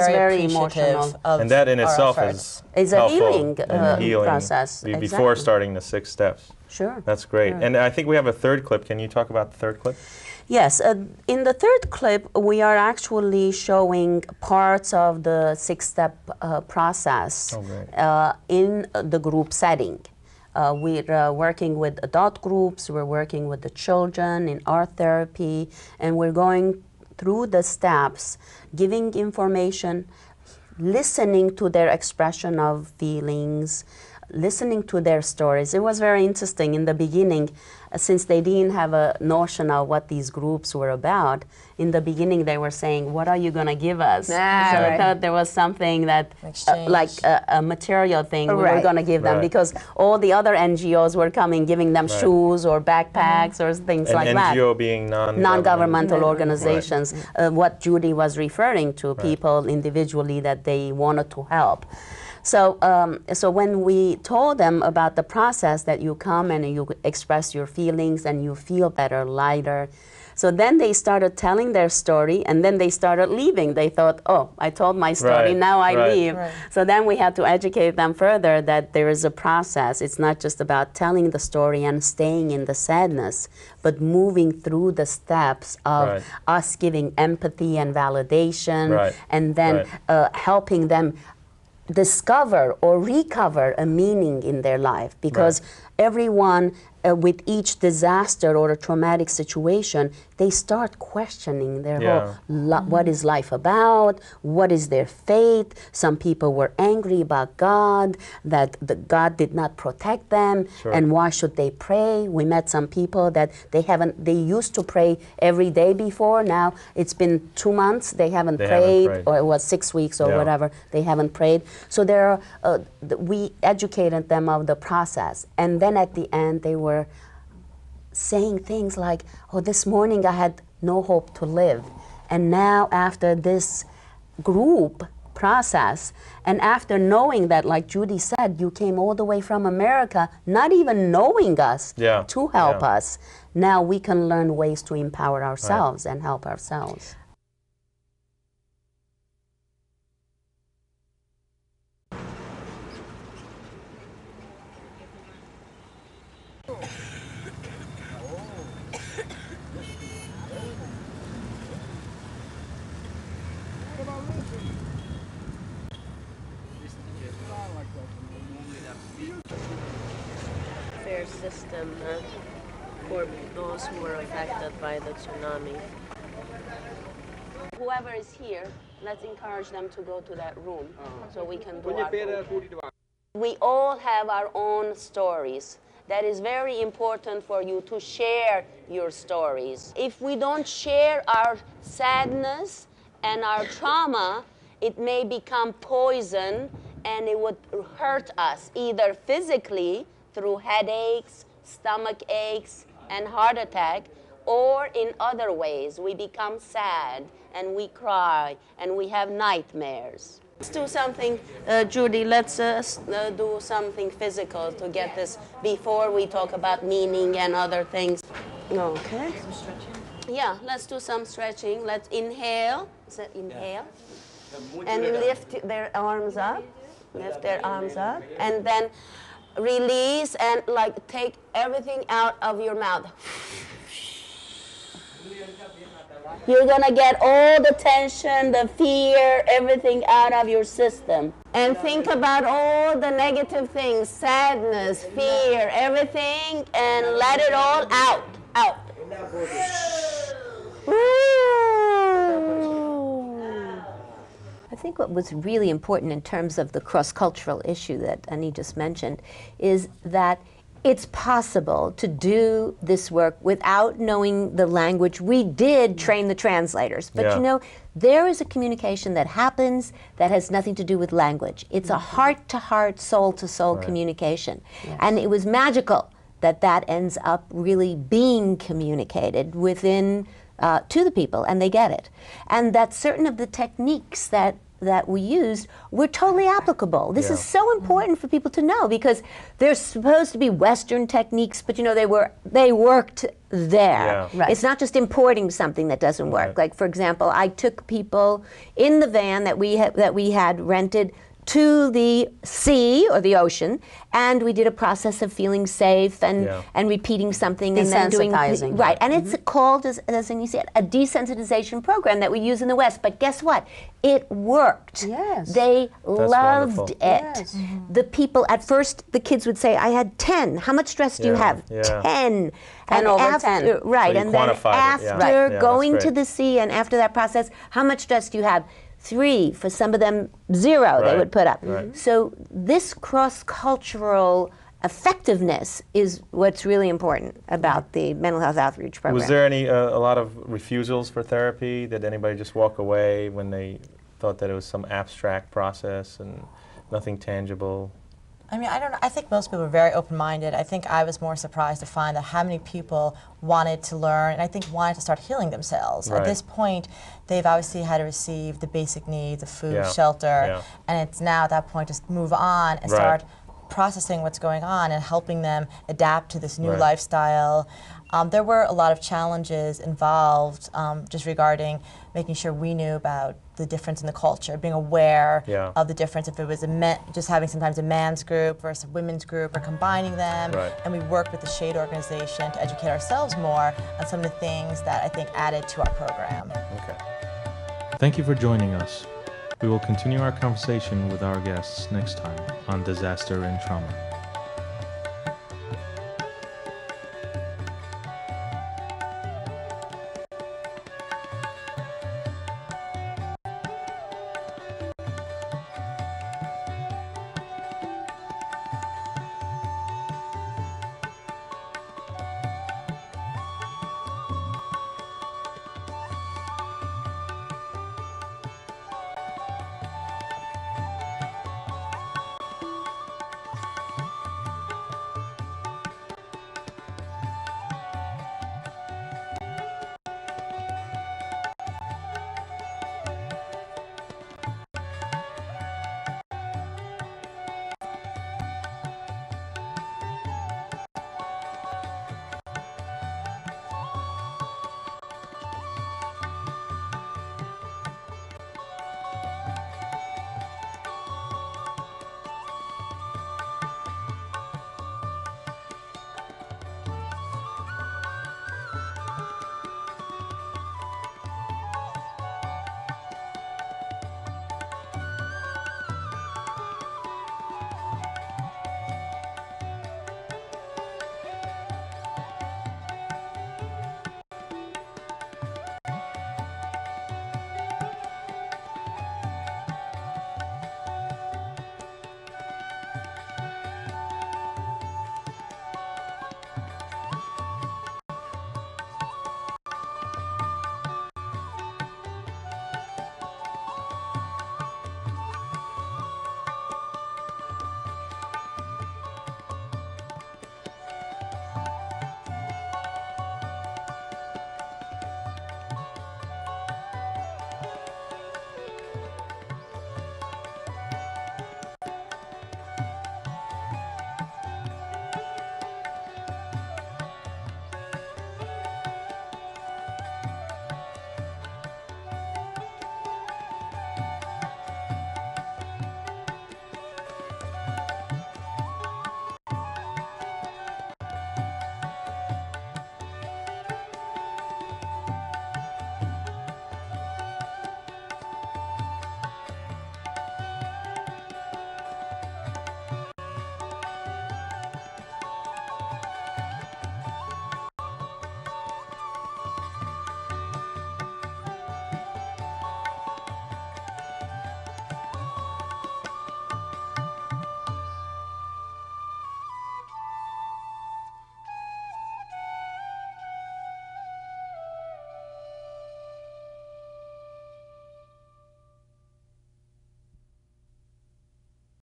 very emotional. And that in itself is a healing, healing process. Before starting the 6 steps. Sure. That's great. Sure. And I think we have a third clip. Can you talk about the third clip? Yes. In the third clip, we are actually showing parts of the 6-step process in the group setting. We're working with adult groups, we're working with the children in art therapy, and we're going through the steps, giving information, listening to their expression of feelings, listening to their stories. It was very interesting in the beginning, since they didn't have a notion of what these groups were about. In the beginning, they were saying, "What are you going to give us?" So I thought there was something that, like a material thing, we were going to give them, because all the other NGOs were coming, giving them shoes or backpacks or things like that. NGO being non-governmental organizations. What Judy was referring to, people individually that they wanted to help. So, so when we told them about the process, that you come and you express your feelings and you feel better, lighter, so then they started telling their story, and then they started leaving. They thought, oh, I told my story, now I leave. So then we had to educate them further that there is a process. It's not just about telling the story and staying in the sadness, but moving through the steps of us giving empathy and validation, and then helping them discover or recover a meaning in their life, because everyone with each disaster or a traumatic situation, they start questioning their whole, what is life about? What is their fate? Some people were angry about God, that God did not protect them, and why should they pray? We met some people that they used to pray every day before. Now it's been 2 months, they haven't prayed, or it was 6 weeks or whatever, they haven't prayed. So there are, we educated them of the process, and then at the end they were saying things like, oh, this morning I had no hope to live, and now after this group process, and after knowing that, like Judy said, you came all the way from America, not even knowing us to help us, now we can learn ways to empower ourselves and help ourselves. System for those who were affected by the tsunami. Whoever is here, let's encourage them to go to that room so we can do our room. We all have our own stories. That is very important for you to share your stories. If we don't share our sadness and our trauma, it may become poison, and it would hurt us either physically through headaches, stomach aches, and heart attack, or in other ways. We become sad, and we cry, and we have nightmares. Let's do something, Judy, let's do something physical to get this before we talk about meaning and other things. Okay. Some stretching? Yeah, let's do some stretching. Let's inhale. Inhale. And lift their arms up. Lift their arms up. And then release and like take everything out of your mouth. You're gonna get all the tension, the fear, everything out of your system. And think about all the negative things, sadness, fear, everything, and let it all out, out. I think what was really important in terms of the cross-cultural issue that Annie just mentioned is that it's possible to do this work without knowing the language. We did train the translators, but you know, there is a communication that happens that has nothing to do with language. It's a heart-to-heart, soul-to-soul communication. And it was magical that that ends up really being communicated within to the people, and they get it. And that certain of the techniques that that we used were totally applicable. This is so important for people to know, because they're supposed to be Western techniques, but you know, they worked there. Yeah. Right. It's not just importing something that doesn't work. Right. Like, for example, I took people in the van that we had rented to the sea or the ocean, and we did a process of feeling safe and repeating something and then doing right. And it's called, as you said, a desensitization program that we use in the West. But guess what? It worked. Yes. They loved wonderful. it. Yes. The people, at first, the kids would say, "I had 10. How much stress do you have?" 10. 10 over 10. Right. So you and then quantified it, yeah. after Right. Yeah, going that's to great. the sea and after that process, how much stress do you have? 3. For some of them, 0 they Right. would put up. Right. So this cross-cultural effectiveness is what's really important about the mental health outreach program. Was there a lot of refusals for therapy? Did anybody just walk away when they thought that it was some abstract process and nothing tangible? I mean, I don't know. I think most people were very open-minded. I think I was more surprised to find that how many people wanted to learn, and I think wanted to start healing themselves. Right. At this point, they've obviously had to receive the basic needs of food, shelter, and it's now at that point to move on and start processing what's going on and helping them adapt to this new lifestyle. There were a lot of challenges involved just regarding making sure we knew about the difference in the culture, being aware of the difference, if it was just having sometimes a man's group versus a women's group, or combining them. And we worked with the Shade organization to educate ourselves more on some of the things that I think added to our program. Okay. Thank you for joining us. We will continue our conversation with our guests next time on Disaster and Trauma.